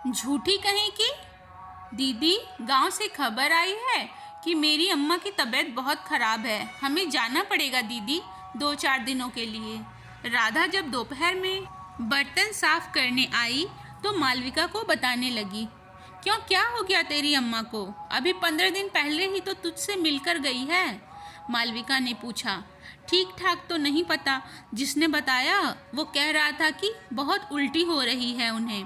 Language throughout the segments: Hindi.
झूठी कहीं की। दीदी, गांव से खबर आई है कि मेरी अम्मा की तबीयत बहुत ख़राब है, हमें जाना पड़ेगा दीदी 2-4 दिनों के लिए। राधा जब दोपहर में बर्तन साफ करने आई तो मालविका को बताने लगी। क्यों, क्या हो गया तेरी अम्मा को? अभी 15 दिन पहले ही तो तुझसे मिलकर गई है। मालविका ने पूछा। ठीक ठाक तो नहीं पता, जिसने बताया वो कह रहा था कि बहुत उल्टी हो रही है उन्हें।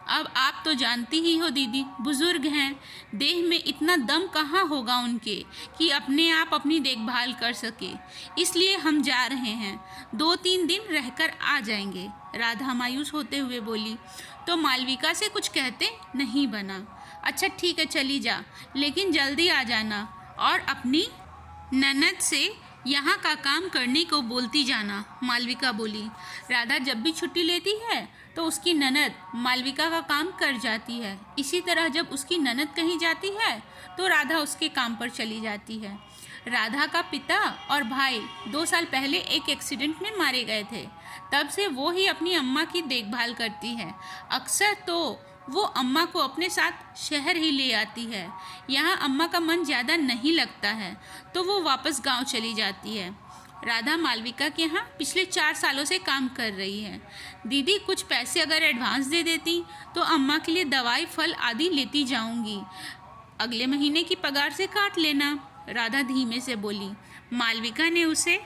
अब आप तो जानती ही हो दीदी, बुजुर्ग हैं, देह में इतना दम कहाँ होगा उनके कि अपने आप अपनी देखभाल कर सके। इसलिए हम जा रहे हैं, 2-3 दिन रहकर आ जाएंगे। राधा मायूस होते हुए बोली। तो मालविका से कुछ कहते नहीं बना। अच्छा ठीक है, चली जा, लेकिन जल्दी आ जाना और अपनी ननद से यहाँ का काम करने को बोलती जाना, मालविका बोली। राधा जब भी छुट्टी लेती है तो उसकी ननद मालविका का काम कर जाती है। इसी तरह जब उसकी ननद कहीं जाती है तो राधा उसके काम पर चली जाती है। राधा का पिता और भाई 2 साल पहले एक एक्सीडेंट में मारे गए थे। तब से वो ही अपनी अम्मा की देखभाल करती है। अक्सर तो वो अम्मा को अपने साथ शहर ही ले आती है। यहाँ अम्मा का मन ज़्यादा नहीं लगता है तो वो वापस गांव चली जाती है। राधा मालविका के यहाँ पिछले 4 सालों से काम कर रही है। दीदी, कुछ पैसे अगर एडवांस दे देती तो अम्मा के लिए दवाई, फल आदि लेती जाऊंगी। अगले महीने की पगार से काट लेना, राधा धीमे से बोली। मालविका ने उसे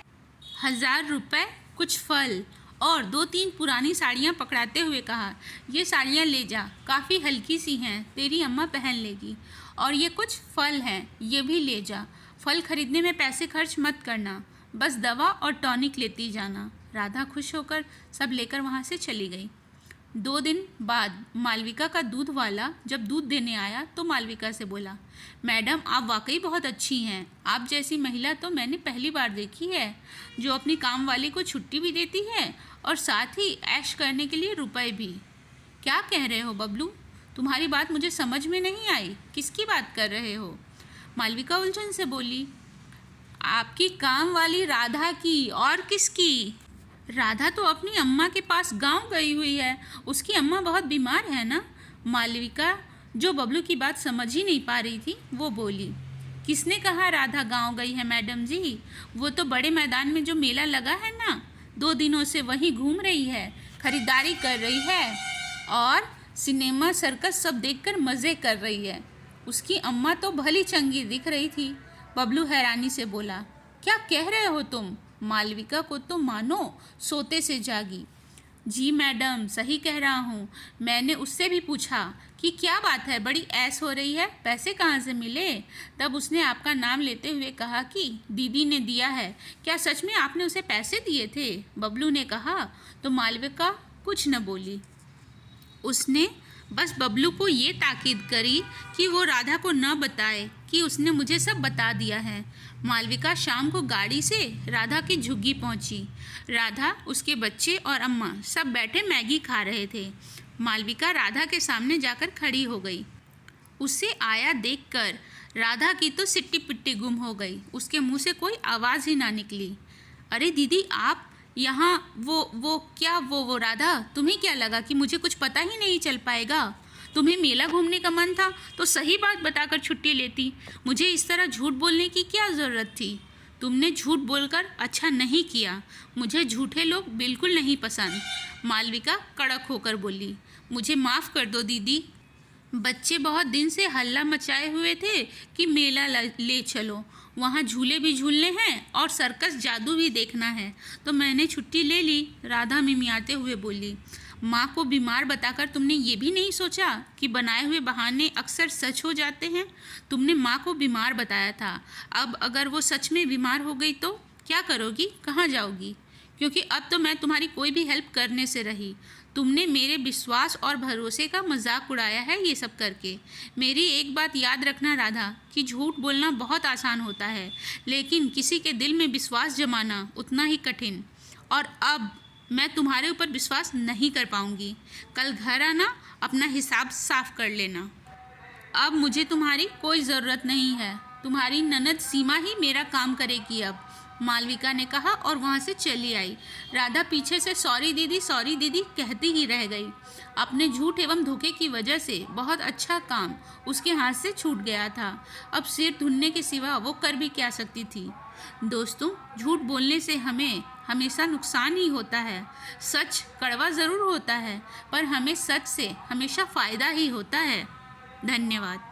1000 रुपये, कुछ फल और 2-3 पुरानी साड़ियाँ पकड़ाते हुए कहा। ये साड़ियाँ ले जा, काफ़ी हल्की सी हैं, तेरी अम्मा पहन लेगी। और ये कुछ फल हैं, ये भी ले जा। फल खरीदने में पैसे खर्च मत करना, बस दवा और टॉनिक लेती जाना। राधा खुश होकर सब लेकर वहाँ से चली गई। 2 दिन बाद मालविका का दूध वाला जब दूध देने आया तो मालविका से बोला, मैडम आप वाकई बहुत अच्छी हैं। आप जैसी महिला तो मैंने पहली बार देखी है, जो अपनी काम वाली को छुट्टी भी देती है और साथ ही ऐश करने के लिए रुपए भी। क्या कह रहे हो बबलू? तुम्हारी बात मुझे समझ में नहीं आई, किसकी बात कर रहे हो? मालविका उलझन से बोली। आपकी काम वाली राधा की, और किसकी? राधा तो अपनी अम्मा के पास गांव गई हुई है, उसकी अम्मा बहुत बीमार है ना। मालविका, जो बबलू की बात समझ ही नहीं पा रही थी, वो बोली। किसने कहा राधा गांव गई है मैडम जी? वो तो बड़े मैदान में जो मेला लगा है ना, 2 दिनों से वहीं घूम रही है, खरीदारी कर रही है और सिनेमा सर्कस सब देखकर मज़े कर रही है। उसकी अम्मा तो भली चंगी दिख रही थी। बबलू हैरानी से बोला। क्या कह रहे हो तुम? मालविका को तो मानो सोते से जागी। जी मैडम, सही कह रहा हूँ। मैंने उससे भी पूछा कि क्या बात है, बड़ी ऐस हो रही है, पैसे कहाँ से मिले? तब उसने आपका नाम लेते हुए कहा कि दीदी ने दिया है। क्या सच में आपने उसे पैसे दिए थे? बबलू ने कहा। तो मालविका कुछ न बोली। उसने बस बबलू को ये ताकीद करी कि वो राधा को न बताए कि उसने मुझे सब बता दिया है। मालविका शाम को गाड़ी से राधा की झुग्गी पहुंची। राधा, उसके बच्चे और अम्मा सब बैठे मैगी खा रहे थे। मालविका राधा के सामने जाकर खड़ी हो गई। उसे आया देखकर राधा की तो सिट्टी पिट्टी गुम हो गई, उसके मुंह से कोई आवाज़ ही ना निकली। अरे दीदी, आप यहाँ? वो राधा, तुम्हें क्या लगा कि मुझे कुछ पता ही नहीं चल पाएगा? तुम्हें मेला घूमने का मन था तो सही बात बताकर छुट्टी लेती। मुझे इस तरह झूठ बोलने की क्या ज़रूरत थी? तुमने झूठ बोलकर अच्छा नहीं किया। मुझे झूठे लोग बिल्कुल नहीं पसंद। मालविका कड़क होकर बोली। मुझे माफ़ कर दो दीदी। बच्चे बहुत दिन से हल्ला मचाए हुए थे कि मेला ले चलो, वहाँ झूले भी झूलने हैं और सर्कस जादू भी देखना है, तो मैंने छुट्टी ले ली। राधा मिमियाते हुए बोली। माँ को बीमार बताकर तुमने ये भी नहीं सोचा कि बनाए हुए बहाने अक्सर सच हो जाते हैं? तुमने माँ को बीमार बताया था, अब अगर वो सच में बीमार हो गई तो क्या करोगी, कहाँ जाओगी? क्योंकि अब तो मैं तुम्हारी कोई भी हेल्प करने से रही। तुमने मेरे विश्वास और भरोसे का मजाक उड़ाया है ये सब करके। मेरी एक बात याद रखना राधा, कि झूठ बोलना बहुत आसान होता है, लेकिन किसी के दिल में विश्वास जमाना उतना ही कठिन। और अब मैं तुम्हारे ऊपर विश्वास नहीं कर पाऊँगी। कल घर आना, अपना हिसाब साफ कर लेना। अब मुझे तुम्हारी कोई ज़रूरत नहीं है। तुम्हारी ननद सीमा ही मेरा काम करेगी अब। मालविका ने कहा और वहाँ से चली आई। राधा पीछे से सॉरी दीदी कहती ही रह गई। अपने झूठ एवं धोखे की वजह से बहुत अच्छा काम उसके हाथ से छूट गया था। अब सिर धुनने के सिवा वो कर भी क्या सकती थी। दोस्तों, झूठ बोलने से हमें हमेशा नुकसान ही होता है। सच कड़वा ज़रूर होता है, पर हमें सच से हमेशा फ़ायदा ही होता है। धन्यवाद।